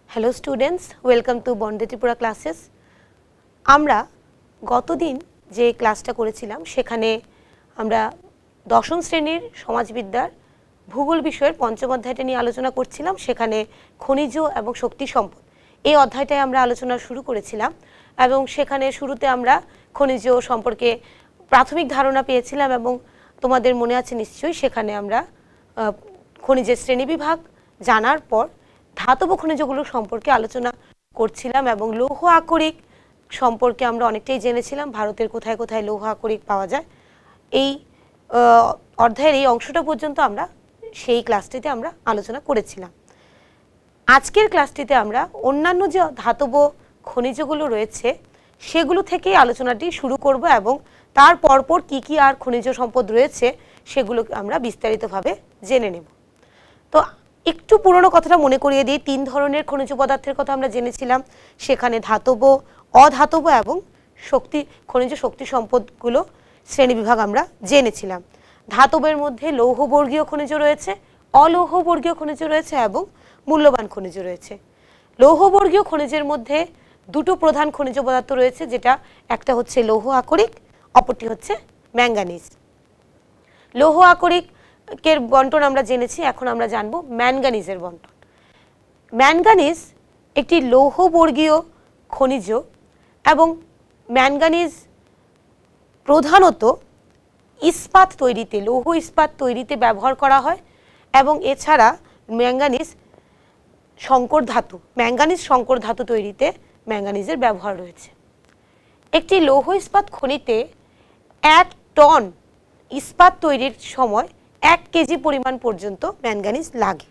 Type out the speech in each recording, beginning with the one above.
Hello students, welcome to Vande Tripura classes. আমরা গতদিন যে ক্লাসটা করেছিলাম সেখানে আমরা দশম শ্রেণীর সমাজবিদ্যার ভূগোল বিষয়ের পঞ্চম অধ্যায়টা নিয়ে আলোচনা করছিলাম। সেখানে খনিজ এবং শক্তি সম্পদ এই অধ্যায়টায় আমরা আলোচনা শুরু করেছিলাম এবং সেখানে শুরুতে আমরা খনিজ সম্পর্কে প্রাথমিক ধারণা পেয়েছিলাম এবং তোমাদের মনে আছে নিশ্চয়ই সেখানে আমরা খনিজের শ্রেণীবিভাগ জানার পর ধাতব খনিজগুলো সম্পর্কে আলোচনা করছিলাম এবং লৌহ আকরিক সম্পর্কে আমরা অনেকটাই জেনেছিলাম, ভারতের কোথায় কোথায় লৌহ আকরিক পাওয়া যায়। এই অধ্যায়ের এই অংশটা পর্যন্ত আমরা সেই ক্লাসটিতে আমরা আলোচনা করেছিলাম। আজকের ক্লাসটিতে আমরা অন্যান্য যে ধাতব খনিজগুলো রয়েছে সেগুলো থেকেই আলোচনাটি শুরু করব এবং তার পরপর কি কি আর খনিজ সম্পদ রয়েছে সেগুলো আমরা বিস্তারিতভাবে জেনে নেব। তো একটু পুরনো কথাটা মনে করিয়ে দিই। তিন ধরনের খনিজ পদার্থের কথা আমরা জেনেছিলাম, সেখানে ধাতব, অধাতব এবং খনিজ শক্তি সম্পদগুলো শ্রেণীবিভাগ আমরা জেনেছিলাম। ধাতবের মধ্যে লৌহবর্গীয় খনিজ রয়েছে, অলৌহবর্গীয় খনিজ রয়েছে এবং মূল্যবান খনিজ রয়েছে। লৌহবর্গীয় খনিজের মধ্যে দুটো প্রধান খনিজ পদার্থ রয়েছে, যেটা একটা হচ্ছে লৌহ আকরিক, অপরটি হচ্ছে ম্যাঙ্গানিজ। লৌহ আকরিকের বন্টন আমরা জেনেছি, এখন আমরা জানব ম্যাঙ্গানিজের বন্টন। ম্যাঙ্গানিজ একটি লৌহবর্গীয় খনিজ এবং ম্যাঙ্গানিজ প্রধানত ইস্পাত তৈরিতে, লৌহ ইস্পাত তৈরিতে ব্যবহার করা হয় এবং এছাড়া ম্যাঙ্গানিজ সংকর ধাতু, ম্যাঙ্গানিজ সংকর ধাতু তৈরিতে ম্যাঙ্গানিজের ব্যবহার রয়েছে। একটি লৌহ ইস্পাত খনিতে 1 টন ইস্পাত তৈরির সময় 1 কেজি পরিমাণ পর্যন্ত ম্যাঙ্গানিজ লাগে।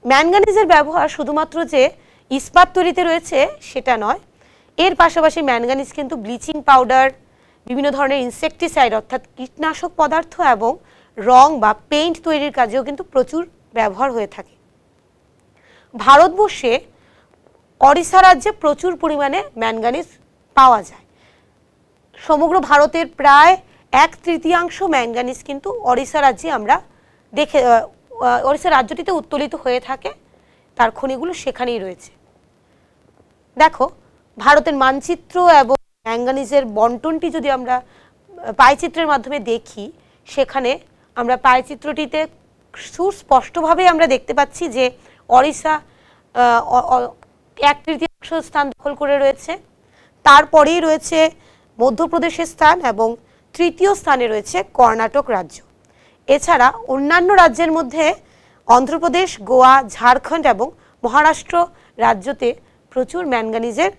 ম্যাঙ্গানিজের ব্যবহার শুধুমাত্র যে ইস্পাত তৈরিতে রয়েছে সেটা নয়, এর পাশাপাশি ম্যাঙ্গানিজ কিন্তু ব্লিচিং পাউডার, বিভিন্ন ধরনের ইনসেকটিসাইড অর্থাৎ কীটনাশক পদার্থ এবং রং বা পেইন্ট তৈরির কাজেও কিন্তু প্রচুর ব্যবহার হয়ে থাকে। ভারতবর্ষে ওড়িশা রাজ্যে প্রচুর পরিমাণে ম্যাঙ্গানিজ পাওয়া যায়। সমগ্র ভারতের প্রায় 1/3 ম্যাঙ্গানিজ কিন্তু ওড়িশা রাজ্যে আমরা ওড়িশা রাজ্যটিতে উত্তোলিত হয়ে থাকে, তার খনিগুলো সেখানেই রয়েছে। দেখো, ভারতের মানচিত্র এবং ম্যাঙ্গানিজের বন্টনটি যদি আমরা পাইচিত্রের মাধ্যমে দেখি, সেখানে আমরা পাইচিত্রটিতে সুস্পষ্টভাবে আমরা দেখতে পাচ্ছি যে ওড়িশা 1/3 স্থান দখল করে রয়েছে, তারপরেই রয়েছে মধ্যপ্রদেশের স্থান এবং তৃতীয় স্থানে রয়েছে কর্ণাটক রাজ্য। এছাড়া অন্যান্য রাজ্যের মধ্যে অন্ধ্রপ্রদেশ, গোয়া, ঝাড়খণ্ড এবং মহারাষ্ট্র রাজ্যতে প্রচুর ম্যাঙ্গানিজের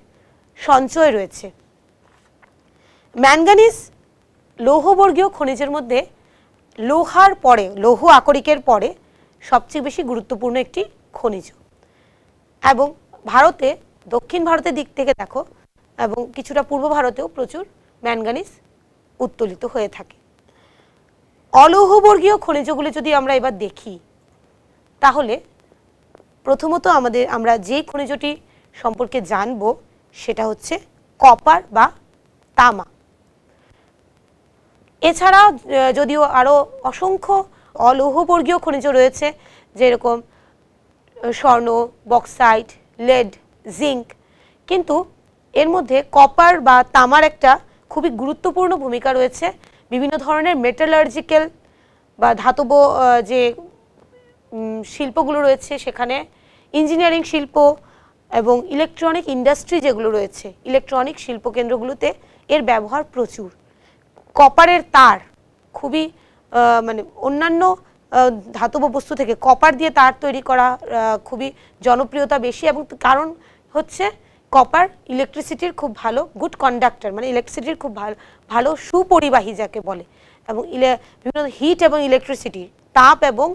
সঞ্চয় রয়েছে। ম্যাঙ্গানিজ লৌহবর্গীয় খনিজের মধ্যে লোহার পরে, লৌহ আকরিকের পরে সবচেয়ে বেশি গুরুত্বপূর্ণ একটি খনিজ এবং ভারতে, দক্ষিণ ভারতের দিক থেকে দেখো এবং কিছুটা পূর্ব ভারতেও প্রচুর ম্যাঙ্গানিজ উত্তোলিত হয়ে থাকে। অলৌহবর্গীয় খনিজগুলি যদি আমরা এবার দেখি, তাহলে প্রথমত আমরা যে খনিজটি সম্পর্কে জানব সেটা হচ্ছে কপার বা তামা। এছাড়া যদিও আরও অসংখ্য অলৌহবর্গীয় খনিজ রয়েছে, যেরকম স্বর্ণ, বক্সাইট, লেড, জিঙ্ক, কিন্তু এর মধ্যে কপার বা তামার একটা খুবই গুরুত্বপূর্ণ ভূমিকা রয়েছে। বিভিন্ন ধরনের মেটালার্জিক্যাল বা ধাতব যে শিল্পগুলো রয়েছে, সেখানে ইঞ্জিনিয়ারিং শিল্প এবং ইলেকট্রনিক ইন্ডাস্ট্রি যেগুলো রয়েছে, ইলেকট্রনিক শিল্পকেন্দ্রগুলোতে এর ব্যবহার প্রচুর। কপারের তার খুবই অন্যান্য ধাতব বস্তু থেকে কপার দিয়ে তার তৈরি করা খুবই জনপ্রিয়তা বেশি এবং কারণ হচ্ছে কপার ইলেকট্রিসিটির খুব ভালো গুড কন্ডাক্টর, মানে ইলেকট্রিসিটির খুব ভালো সুপরিবাহী যাকে বলে, এবং বিভিন্ন হিট এবং ইলেকট্রিসিটি, তাপ এবং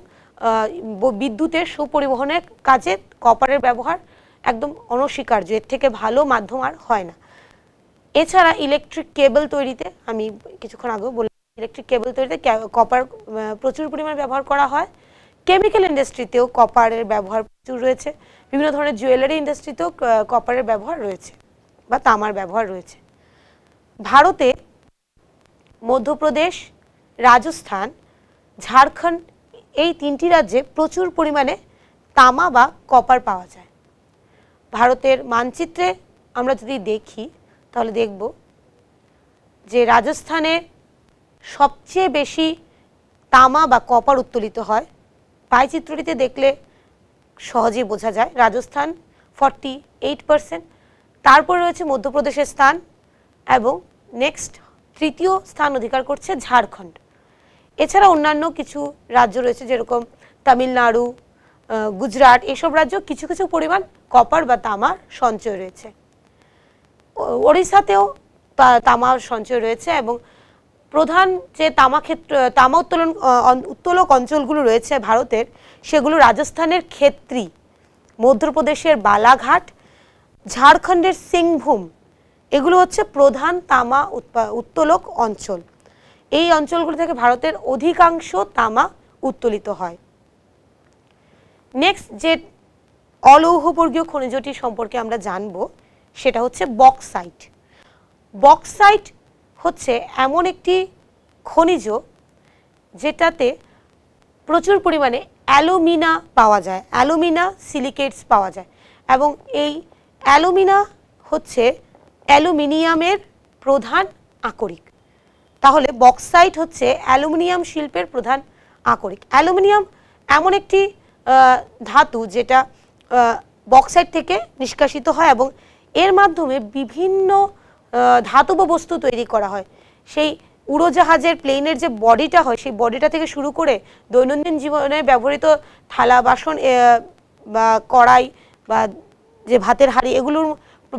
বিদ্যুতের সুপরিবহনের কাজে কপারের ব্যবহার একদম অনস্বীকার্য, এর থেকে ভালো মাধ্যম আর হয় না। এছাড়া ইলেকট্রিক কেবল তৈরিতে, আমি কিছুক্ষণ আগেও বললাম, ইলেকট্রিক কেবল তৈরিতে কপার প্রচুর পরিমাণে ব্যবহার করা হয়। কেমিক্যাল ইন্ডাস্ট্রিতেও কপারের ব্যবহার প্রচুর রয়েছে, বিভিন্ন ধরনের জুয়েলারি ইন্ডাস্ট্রিতেও কপারের ব্যবহার রয়েছে বা তামার ব্যবহার রয়েছে। ভারতে মধ্যপ্রদেশ, রাজস্থান, ঝাড়খণ্ড এই 3টি রাজ্যে প্রচুর পরিমাণে তামা বা কপার পাওয়া যায়। ভারতের মানচিত্রে আমরা যদি দেখি তাহলে দেখব যে রাজস্থানে সবচেয়ে বেশি তামা বা কপার উত্তোলিত হয়। পাই চিত্রটিতে দেখলে সহজেই বোঝা যায় রাজস্থান 48%, তারপর রয়েছে মধ্যপ্রদেশের স্থান এবং নেক্সট তৃতীয় স্থান অধিকার করছে ঝাড়খণ্ড। এছাড়া অন্যান্য কিছু রাজ্য রয়েছে যেরকম তামিলনাড়ু, গুজরাট, এসব রাজ্য কিছু কিছু পরিমাণ কপার বা তামার সঞ্চয় রয়েছে। ওড়িশাতেও তামার সঞ্চয় রয়েছে এবং প্রধান যে তামা উত্তোলক অঞ্চলগুলো রয়েছে ভারতের, সেগুলো রাজস্থানের খেত্রি, মধ্যপ্রদেশের বালাঘাট, ঝাড়খণ্ডের সিংভূম, এগুলো হচ্ছে প্রধান তামা উত্তোলক অঞ্চল। এই অঞ্চলগুলো থেকে ভারতের অধিকাংশ তামা উত্তোলিত হয়। নেক্সট যে অলৌহবর্গীয় খনিজটি সম্পর্কে আমরা জানব সেটা হচ্ছে বক্সাইট। বক্সাইট হচ্ছে এমন একটি খনিজ যেটাতে প্রচুর পরিমাণে অ্যালুমিনা পাওয়া যায়, অ্যালুমিনা সিলিকেটস পাওয়া যায় এবং এই অ্যালুমিনা হচ্ছে অ্যালুমিনিয়ামের প্রধান আকরিক। তাহলে বক্সাইট হচ্ছে অ্যালুমিনিয়াম শিল্পের প্রধান আকরিক। অ্যালুমিনিয়াম এমন একটি ধাতু যেটা বক্সাইট থেকে নিষ্কাশিত হয় এবং এর মাধ্যমে বিভিন্ন ধাতব বস্তু তৈরি করা হয়। সেই উড়োজাহাজের প্লেনের যে বডিটা হয় সেই বডিটা থেকে শুরু করে দৈনন্দিন জীবনে ব্যবহৃত থালা বাসন বা কড়াই বা যে ভাতের হাঁড়ি, এগুলোর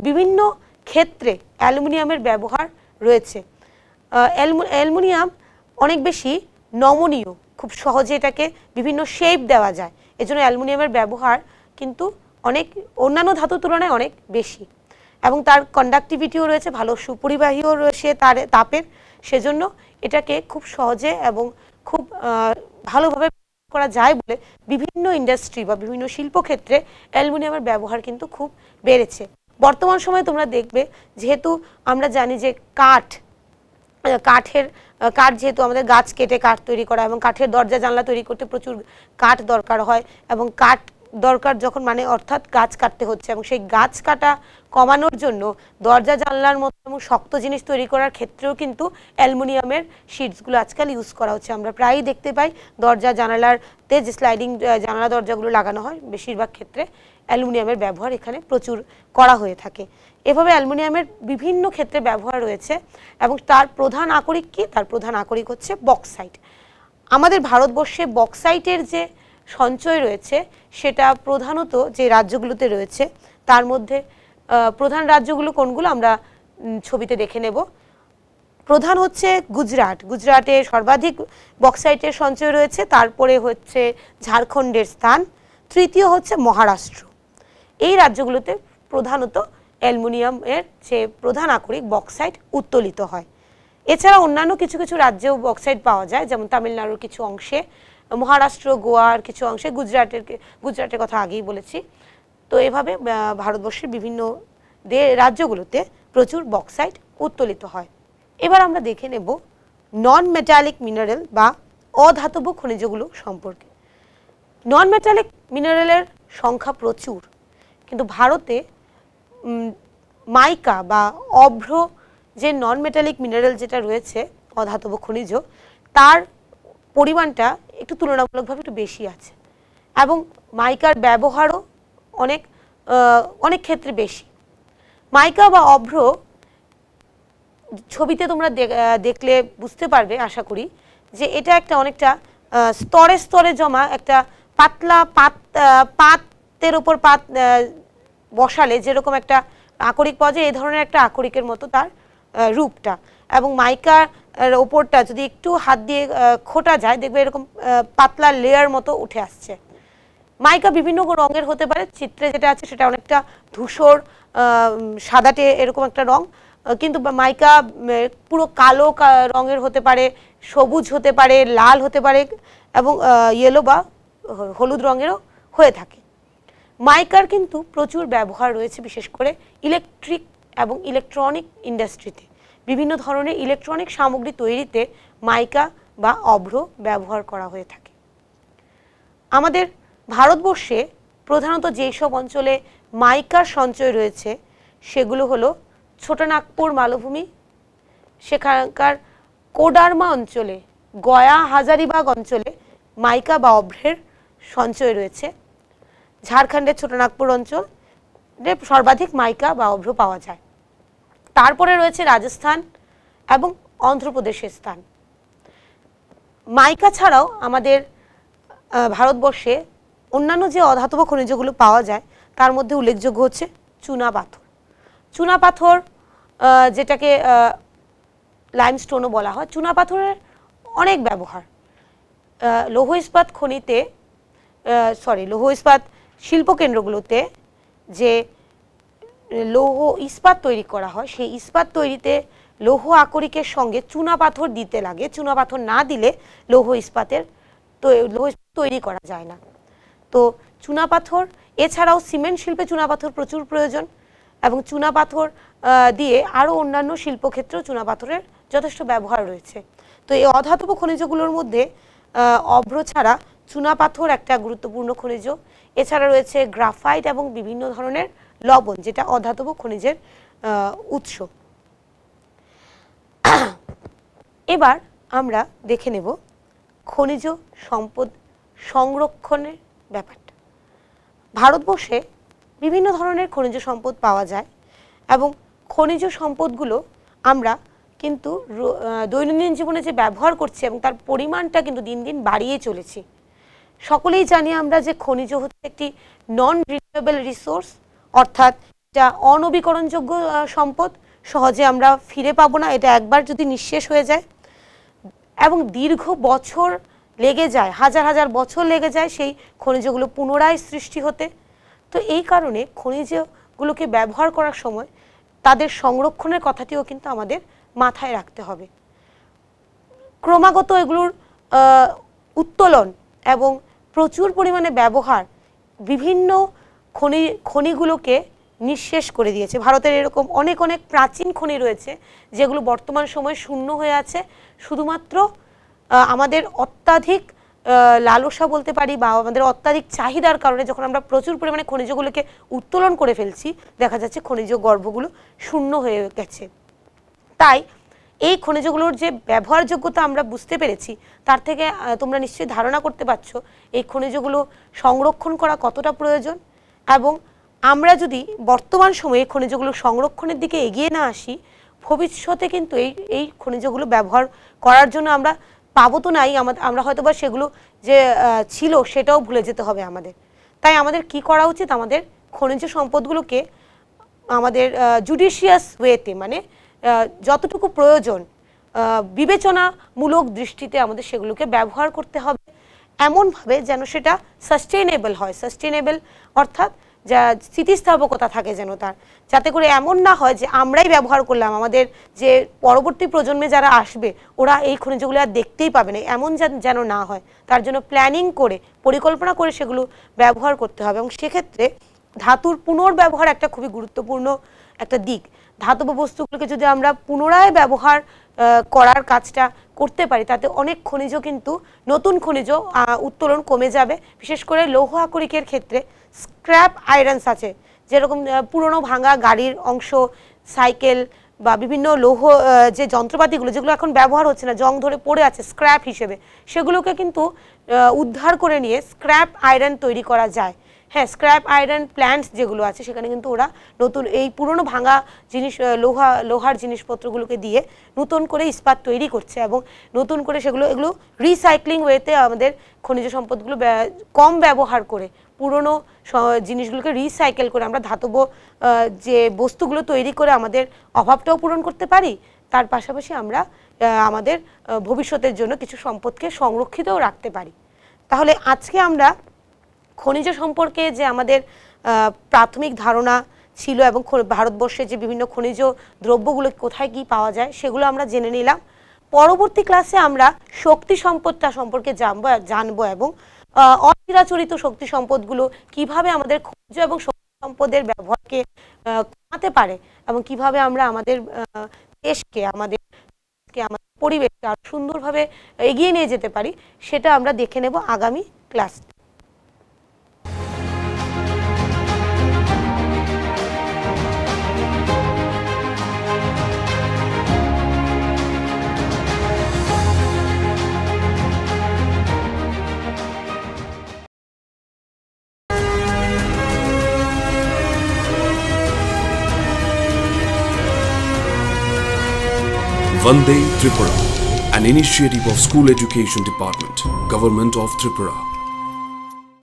বিভিন্ন ক্ষেত্রে অ্যালুমিনিয়ামের ব্যবহার রয়েছে। অ্যালুমিনিয়াম অনেক বেশি নমনীয়, খুব সহজে এটাকে বিভিন্ন শেপ দেওয়া যায়, এজন্য অ্যালুমিনিয়ামের ব্যবহার কিন্তু অন্যান্য ধাতুর তুলনায় অনেক বেশি এবং তার কন্ডাক্টিভিটিও রয়েছে, ভালো সুপরিবাহীও রয়েছে তার তাপের, সেজন্য এটাকে খুব সহজে এবং খুব ভালোভাবে করা যায় বলে বিভিন্ন ইন্ডাস্ট্রি বা বিভিন্ন শিল্পক্ষেত্রে অ্যালুমিনিয়ামের ব্যবহার কিন্তু খুব বেড়েছে। বর্তমান সময়ে তোমরা দেখবে, যেহেতু আমরা জানি যে কাঠ যেহেতু আমাদের গাছ কেটে কাঠ তৈরি করা এবং কাঠের দরজা জানলা তৈরি করতে প্রচুর কাঠ দরকার হয় এবং কাঠ দরকার যখন মানে অর্থাৎ গাছ কাটতে হচ্ছে এবং সেই গাছ কাটা কমানোর জন্য দরজা জানলার মতো এবং শক্ত জিনিস তৈরি করার ক্ষেত্রেও কিন্তু অ্যালুমিনিয়ামের শিটসগুলো আজকাল ইউজ করা হচ্ছে। আমরা প্রায়ই দেখতে পাই দরজা জানালাতে যে স্লাইডিং জানালা দরজাগুলো লাগানো হয়, বেশিরভাগ ক্ষেত্রে অ্যালুমিনিয়ামের ব্যবহার এখানে প্রচুর করা হয়ে থাকে। এভাবে অ্যালুমিনিয়ামের বিভিন্ন ক্ষেত্রে ব্যবহার রয়েছে এবং তার প্রধান আকরিক কি? তার প্রধান আকরিক হচ্ছে বক্সাইট। আমাদের ভারতবর্ষে বক্সাইটের যে সঞ্চয় রয়েছে সেটা প্রধানত যে রাজ্যগুলোতে রয়েছে তার মধ্যে প্রধান রাজ্যগুলো কোনগুলো আমরা ছবিতে দেখে নেব। প্রধান হচ্ছে গুজরাটে সর্বাধিক বক্সাইটের সঞ্চয় রয়েছে, তারপরে হচ্ছে ঝাড়খণ্ডের স্থান, তৃতীয় হচ্ছে মহারাষ্ট্র। এই রাজ্যগুলোতে প্রধানত অ্যালুমিনিয়ামের যে প্রধান আকরিক বক্সাইট উত্তোলিত হয়। এছাড়া অন্যান্য কিছু কিছু রাজ্যেও বক্সাইট পাওয়া যায়, যেমন তামিলনাড়ুর কিছু অংশে, মহারাষ্ট্র, গোয়ার কিছু অংশে, গুজরাটের কথা আগেই বলেছি। তো এভাবে ভারতবর্ষের বিভিন্ন রাজ্যগুলোতে প্রচুর বক্সাইট উত্তোলিত হয়। এবার আমরা দেখে নেব নন মেটালিক মিনারেল বা অধাতব খনিজগুলো সম্পর্কে। নন মেটালিক মিনারেলের সংখ্যা প্রচুর, কিন্তু ভারতে মাইকা বা অভ্র যে নন মেটালিক মিনারেল যেটা রয়েছে অধাতব খনিজ, তার পরিমাণটা একটু তুলনামূলকভাবে একটু বেশি আছে এবং মাইকার ব্যবহারও অনেক ক্ষেত্রে বেশি। মাইকা বা অভ্র ছবিতে তোমরা দেখলে বুঝতে পারবে আশা করি যে এটা একটা অনেকটা স্তরে স্তরে জমা একটা পাতলা পাতের ওপর পাত বসালে যেরকম একটা আকরিক পাওয়া যায়, এই ধরনের একটা আকরিকের মতো তার রূপটা, এবং মাইকার ওপরটা যদি একটু হাত দিয়ে খোটা যায় দেখবে এরকম পাতলা লেয়ার মতো উঠে আসছে। মাইকা বিভিন্ন রঙের হতে পারে, চিত্রে যেটা আছে সেটা অনেকটা ধূসর সাদাটে এরকম একটা রং, কিন্তু মাইকা পুরো কালো রঙের হতে পারে, সবুজ হতে পারে, লাল হতে পারে এবং ইয়েলো বা হলুদ রঙেরও হয়ে থাকে। মাইকার কিন্তু প্রচুর ব্যবহার রয়েছে, বিশেষ করে ইলেকট্রিক এবং ইলেকট্রনিক ইন্ডাস্ট্রিতে। বিভিন্ন ধরনের ইলেকট্রনিক সামগ্রী তৈরিতে মাইকা বা অভ্র ব্যবহার করা হয়ে থাকে। আমাদের ভারতবর্ষে প্রধানত যেই সব অঞ্চলে মাইকার সঞ্চয় রয়েছে সেগুলো হলো ছোটনাগপুর মালভূমি, সেখানকার কোডারমা অঞ্চলে, গয়া হাজারিবাগ অঞ্চলে মাইকা বা অভ্রের সঞ্চয় রয়েছে। ঝাড়খণ্ডের ছোটনাগপুর অঞ্চলে সর্বাধিক মাইকা বা অভ্র পাওয়া যায়। তারপরে রয়েছে রাজস্থান এবং অন্ধ্রপ্রদেশের স্থান। মাইকা ছাড়াও আমাদের ভারতবর্ষে অন্যান্য যে অধাতব খনিজগুলো পাওয়া যায় তার মধ্যে উল্লেখযোগ্য হচ্ছে চুনা পাথর। চুনা পাথর যেটাকে লাইমস্টোনও বলা হয়, চুনা পাথরের অনেক ব্যবহার। লৌহ ইস্পাত খনিতে লৌহ ইস্পাত শিল্পকেন্দ্রগুলোতে যে লৌহ ইস্পাত তৈরি করা হয় সেই ইস্পাত তৈরিতে লৌহ আকরিকের সঙ্গে চুনা পাথর দিতে লাগে। চুনা পাথর না দিলে লৌহ ইস্পাত তৈরি করা যায় না। তো চুনা পাথর, এছাড়াও সিমেন্ট শিল্পে চুনা পাথর প্রচুর প্রয়োজন এবং চুনা পাথর দিয়ে আরও অন্যান্য শিল্পক্ষেত্রেও চুনা পাথরের যথেষ্ট ব্যবহার রয়েছে। তো এই অধাতব খনিজগুলোর মধ্যে অভ্র ছাড়া চুনা পাথর একটা গুরুত্বপূর্ণ খনিজ। এছাড়া রয়েছে গ্রাফাইট এবং বিভিন্ন ধরনের লবণ, যেটা অধাতব খনিজের উৎস। এবার আমরা দেখে নেব খনিজ সম্পদ সংরক্ষণের ব্যাপারটা। ভারতবর্ষে বিভিন্ন ধরনের খনিজ সম্পদ পাওয়া যায় এবং খনিজ সম্পদগুলো আমরা কিন্তু দৈনন্দিন জীবনে যে ব্যবহার করছি এবং তার পরিমাণটা কিন্তু দিন দিন বাড়িয়ে চলেছি। সকলেই জানি আমরা যে খনিজ হচ্ছে একটি নন রিনিউয়েবল রিসোর্স, অর্থাৎ এটা অনবীকরণযোগ্য সম্পদ, সহজে আমরা ফিরে পাবো না। এটা একবার যদি নিঃশেষ হয়ে যায় এবং দীর্ঘ বছর লেগে যায়, হাজার হাজার বছর লেগে যায় সেই খনিজগুলো পুনরায় সৃষ্টি হতে। তো এই কারণে খনিজগুলোকে ব্যবহার করার সময় তাদের সংরক্ষণের কথাটিও কিন্তু আমাদের মাথায় রাখতে হবে। ক্রমাগত এগুলোর উত্তোলন এবং প্রচুর পরিমাণে ব্যবহার বিভিন্ন খনিগুলোকে নিঃশেষ করে দিয়েছে। ভারতের এরকম অনেক অনেক প্রাচীন খনি রয়েছে যেগুলো বর্তমান সময়ে শূন্য হয়ে আছে। শুধুমাত্র আমাদের অত্যাধিক লালসা বলতে পারি বা আমাদের অত্যাধিক চাহিদার কারণে যখন আমরা প্রচুর পরিমাণে খনিজগুলোকে উত্তোলন করে ফেলছি, দেখা যাচ্ছে খনিজ গর্ভগুলো শূন্য হয়ে গেছে। তাই এই খনিজগুলোর যে ব্যবহারযোগ্যতা আমরা বুঝতে পেরেছি, তার থেকে তোমরা নিশ্চয়ই ধারণা করতে পারছো এই খনিজগুলো সংরক্ষণ করা কতটা প্রয়োজন। এবং আমরা যদি বর্তমান সময়ে খনিজগুলো সংরক্ষণের দিকে এগিয়ে না আসি, ভবিষ্যতে কিন্তু এই খনিজগুলো ব্যবহার করার জন্য আমরা পাবো তো নাই, আমরা হয়তো বা সেগুলো যে ছিল সেটাও ভুলে যেতে হবে আমাদের। তাই আমাদের কি করা উচিত, আমাদের খনিজ সম্পদগুলোকে আমাদের জুডিশিয়াস ওয়েতে, মানে যতটুকু প্রয়োজন বিবেচনামূলক দৃষ্টিতে আমাদের সেগুলোকে ব্যবহার করতে হবে, এমনভাবে যেন সেটা সাস্টেইনেবল হয়। সাস্টেইনেবল অর্থাৎ যা স্থিতিস্থাপকতা থাকে যেন তার, যাতে করে এমন না হয় যে আমরাই ব্যবহার করলাম, আমাদের যে পরবর্তী প্রজন্মে যারা আসবে ওরা এই খনিজগুলো আর দেখতেই পাবে না, এমন যেন না হয়। তার জন্য প্ল্যানিং করে, পরিকল্পনা করে সেগুলো ব্যবহার করতে হবে। এবং সেক্ষেত্রে ধাতুর পুনর্ব্যবহার একটা খুবই গুরুত্বপূর্ণ একটা দিক। ধাতব বস্তুগুলোকে যদি আমরা পুনরায় ব্যবহার করার কাজটা করতে পারি, তাতে অনেক খনিজ কিন্তু নতুন খনিজ উত্তোলন কমে যাবে। বিশেষ করে লৌহ আকরিকের ক্ষেত্রে স্ক্র্যাপ আয়রনস আছে, যেরকম পুরনো ভাঙা গাড়ির অংশ, সাইকেল বা বিভিন্ন লৌহ যে যন্ত্রপাতিগুলো যেগুলো এখন ব্যবহার হচ্ছে না, জং ধরে পড়ে আছে স্ক্র্যাপ হিসেবে, সেগুলোকে কিন্তু উদ্ধার করে নিয়ে স্ক্র্যাপ আয়রন তৈরি করা যায়। হ্যাঁ, স্ক্র্যাপ আয়রন প্ল্যান্টস যেগুলো আছে সেখানে কিন্তু ওরা নতুন এই পুরনো ভাঙা জিনিস লোহার জিনিসপত্রগুলোকে দিয়ে নতুন করে ইস্পাত তৈরি করছে এবং নতুন করে এগুলো রিসাইক্লিং ওয়েতে আমাদের খনিজ সম্পদগুলো কম ব্যবহার করে পুরনো জিনিসগুলোকে রিসাইকেল করে আমরা ধাতব যে বস্তুগুলো তৈরি করে আমাদের অভাবটাও পূরণ করতে পারি, তার পাশাপাশি আমরা আমাদের ভবিষ্যতের জন্য কিছু সম্পদকে সংরক্ষিতও রাখতে পারি। তাহলে আজকে আমরা খনিজ সম্পর্কে যে আমাদের প্রাথমিক ধারণা ছিল এবং ভারতবর্ষে যে বিভিন্ন খনিজ দ্রব্যগুলো কোথায় কি পাওয়া যায় সেগুলো আমরা জেনে নিলাম। পরবর্তী ক্লাসে আমরা শক্তি সম্পদটা সম্পর্কে জানবো এবং অচিরাচরিত শক্তি সম্পদগুলো কিভাবে আমাদের খনিজ এবং শক্তি সম্পদের ব্যবহারকে কমাতে পারে এবং কিভাবে আমরা আমাদের দেশকে, আমাদের পরিবেশকে আরো সুন্দরভাবে এগিয়ে নিয়ে যেতে পারি, সেটা আমরা দেখে নেব আগামী ক্লাসে। Vande Tripura, an initiative of School Education Department, Government of Tripura.